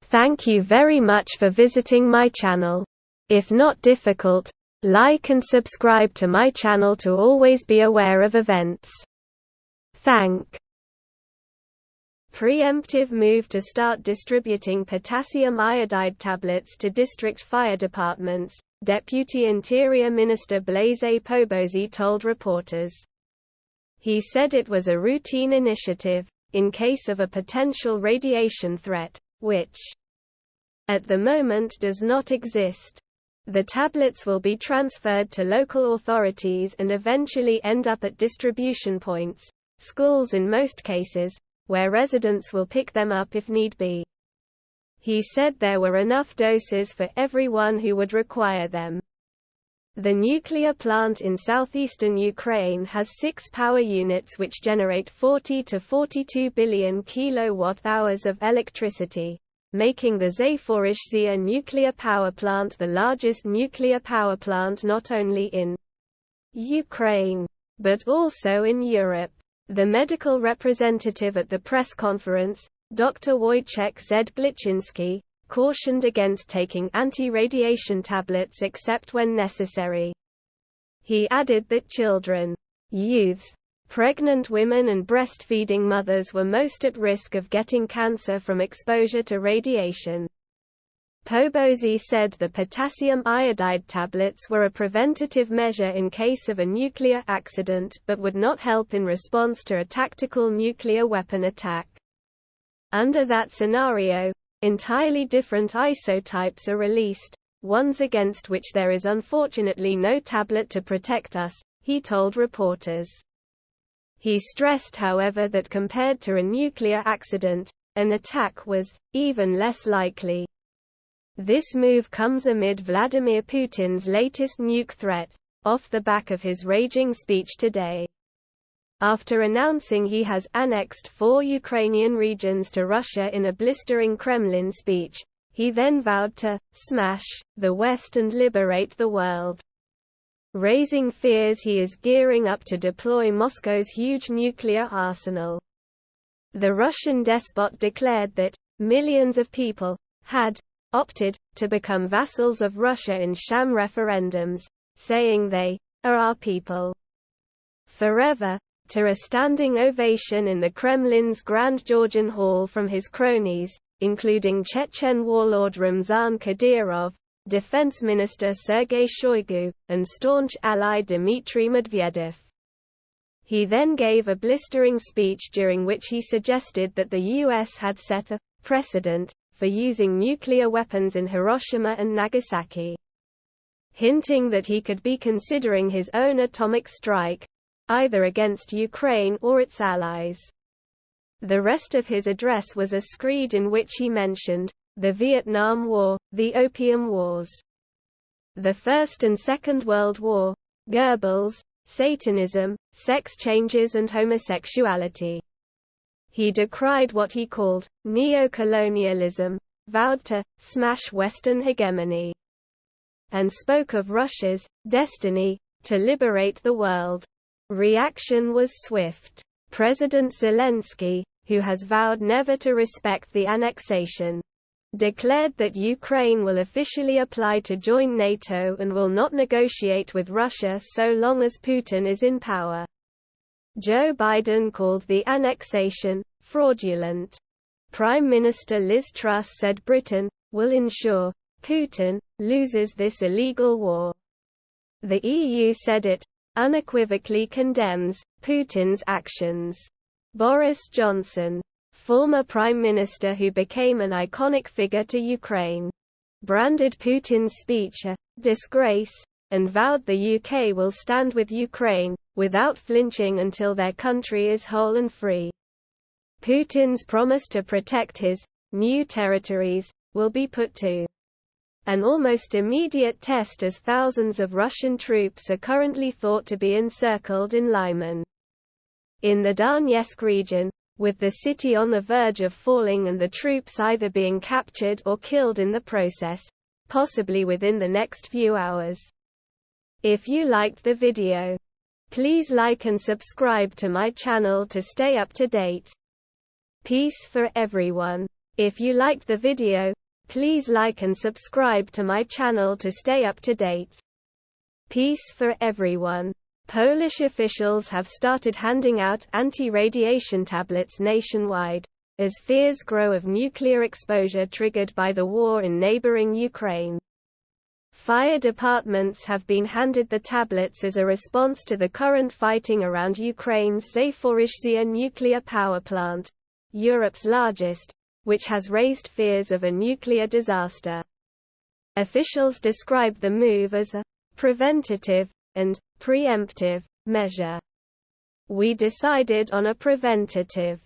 Thank you very much for visiting my channel. If not difficult, like and subscribe to my channel to always be aware of events. Thank. Preemptive move to start distributing potassium iodide tablets to district fire departments, Deputy Interior Minister Blaise Pobosi told reporters. He said it was a routine initiative, in case of a potential radiation threat, which, at the moment, does not exist. The tablets will be transferred to local authorities and eventually end up at distribution points, schools in most cases, where residents will pick them up if need be. He said there were enough doses for everyone who would require them. The nuclear plant in southeastern Ukraine has 6 power units which generate 40 to 42 billion kilowatt-hours of electricity, making the Zaporizhzhia nuclear power plant the largest nuclear power plant not only in Ukraine, but also in Europe. The medical representative at the press conference, Dr. Wojciech Zbliczynski, cautioned against taking anti-radiation tablets except when necessary. He added that children, youths, pregnant women and breastfeeding mothers were most at risk of getting cancer from exposure to radiation. Pobosi said the potassium iodide tablets were a preventative measure in case of a nuclear accident but would not help in response to a tactical nuclear weapon attack. Under that scenario, entirely different isotypes are released, ones against which there is unfortunately no tablet to protect us, he told reporters. He stressed, however, that compared to a nuclear accident, an attack was even less likely. This move comes amid Vladimir Putin's latest nuke threat, off the back of his raging speech today. After announcing he has annexed 4 Ukrainian regions to Russia in a blistering Kremlin speech, he then vowed to smash the West and liberate the world, raising fears he is gearing up to deploy Moscow's huge nuclear arsenal. The Russian despot declared that millions of people had opted to become vassals of Russia in sham referendums, saying they are our people forever, to a standing ovation in the Kremlin's Grand Georgian Hall from his cronies, including Chechen warlord Ramzan Kadyrov, Defense Minister Sergei Shoigu, and staunch ally Dmitry Medvedev. He then gave a blistering speech during which he suggested that the U.S. had set a precedent for using nuclear weapons in Hiroshima and Nagasaki, hinting that he could be considering his own atomic strike, either against Ukraine or its allies. The rest of his address was a screed in which he mentioned the Vietnam War, the Opium Wars, the First and Second World War, Goebbels, Satanism, sex changes and homosexuality. He decried what he called neo-colonialism, vowed to smash Western hegemony, and spoke of Russia's destiny to liberate the world. Reaction was swift. President Zelensky, who has vowed never to respect the annexation, declared that Ukraine will officially apply to join NATO and will not negotiate with Russia so long as Putin is in power. Joe Biden called the annexation fraudulent. Prime Minister Liz Truss said Britain will ensure Putin loses this illegal war. The EU said it unequivocally condemns Putin's actions. Boris Johnson, former prime minister who became an iconic figure to Ukraine, branded Putin's speech a disgrace, and vowed the UK will stand with Ukraine, without flinching until their country is whole and free. Putin's promise to protect his new territories will be put to an almost immediate test as thousands of Russian troops are currently thought to be encircled in Lyman, in the Donetsk region, with the city on the verge of falling and the troops either being captured or killed in the process, possibly within the next few hours. If you liked the video, please like and subscribe to my channel to stay up to date. Peace for everyone. If you liked the video, please like and subscribe to my channel to stay up to date. Peace for everyone. Polish officials have started handing out anti-radiation tablets nationwide, as fears grow of nuclear exposure triggered by the war in neighboring Ukraine. Fire departments have been handed the tablets as a response to the current fighting around Ukraine's Zaporizhzhia nuclear power plant, Europe's largest, which has raised fears of a nuclear disaster. Officials describe the move as a preventative and preemptive measure. We decided on a preventative